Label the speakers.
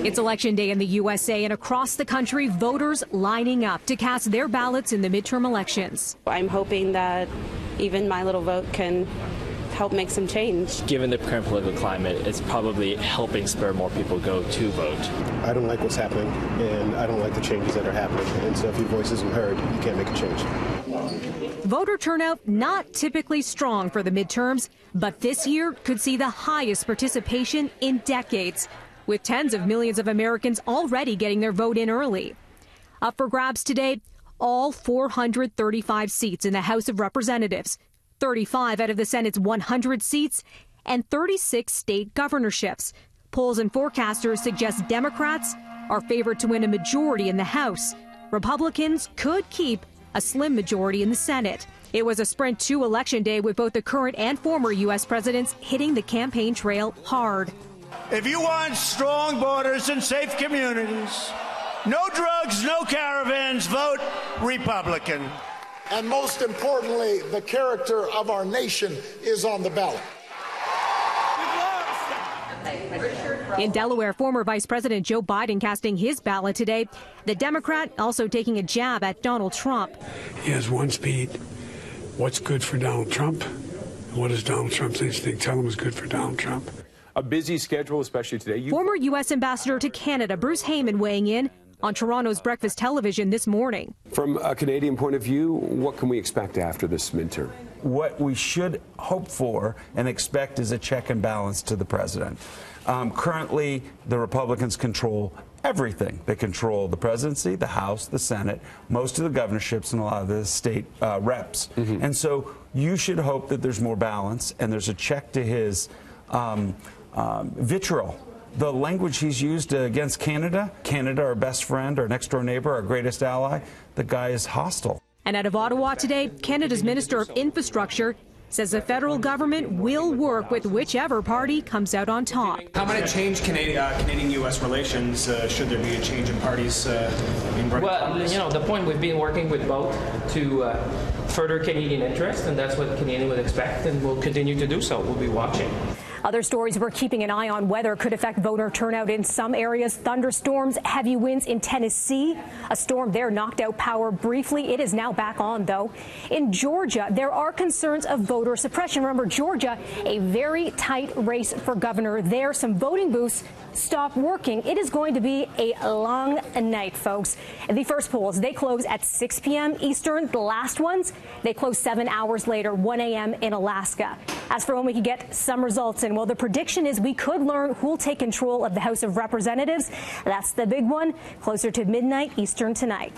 Speaker 1: It's Election Day in the USA, and across the country, voters lining up to cast their ballots in the midterm elections.
Speaker 2: I'm hoping that even my little vote can help make some change.
Speaker 3: Given the current political climate, it's probably helping spur more people go to vote.
Speaker 4: I don't like what's happening, and I don't like the changes that are happening. And so if your voice isn't heard, you can't make a change.
Speaker 1: Voter turnout not typically strong for the midterms, but this year could see the highest participation in decades, with tens of millions of Americans already getting their vote in early. Up for grabs today, all 435 seats in the House of Representatives, 35 out of the Senate's 100 seats, and 36 state governorships. Polls and forecasters suggest Democrats are favored to win a majority in the House. Republicans could keep a slim majority in the Senate. It was a sprint to Election Day, with both the current and former U.S. presidents hitting the campaign trail hard.
Speaker 5: If you want strong borders and safe communities, no drugs, no caravans, vote Republican.
Speaker 6: And most importantly, the character of our nation is on the ballot.
Speaker 1: In Delaware, former Vice President Joe Biden casting his ballot today. The Democrat also taking a jab at Donald Trump.
Speaker 7: He has one speed. What's good for Donald Trump? What does Donald Trump think? Tell him is good for Donald Trump.
Speaker 8: A busy schedule, especially today.
Speaker 1: Former U.S. Ambassador to Canada Bruce Heyman weighing in on Toronto's Breakfast Television this morning.
Speaker 9: From a Canadian point of view, what can we expect after this midterm?
Speaker 10: What we should hope for and expect is a check and balance to the president. Currently, the Republicans control everything. They control the presidency, the House, the Senate, most of the governorships, and a lot of the state reps. And so you should hope that there's more balance and there's a check to his vitriol. The language he's used against Canada, our best friend, our next door neighbor, our greatest ally, the guy is hostile.
Speaker 1: And out of Ottawa today, Canada's Minister of Infrastructure says the federal government will work with whichever party comes out on top.
Speaker 11: How might it change Canadian-U.S. relations should there be a change in parties?
Speaker 12: Well, you know, the point, we've been working with both to further Canadian interest, and that's what Canadians would expect, and we'll continue to do so. We'll be watching.
Speaker 1: Other stories we're keeping an eye on: weather could affect voter turnout in some areas. Thunderstorms, heavy winds in Tennessee. A storm there knocked out power briefly. It is now back on, though. In Georgia, there are concerns of voter suppression. Remember, Georgia, a very tight race for governor there. Some voting booths stopped working. It is going to be a long night, folks. The first polls, they close at 6 p.m. Eastern. The last ones, they close 7 hours later, 1 a.m. in Alaska. As for when we can get some results in, well, the prediction is we could learn who will take control of the House of Representatives. That's the big one, closer to midnight Eastern tonight.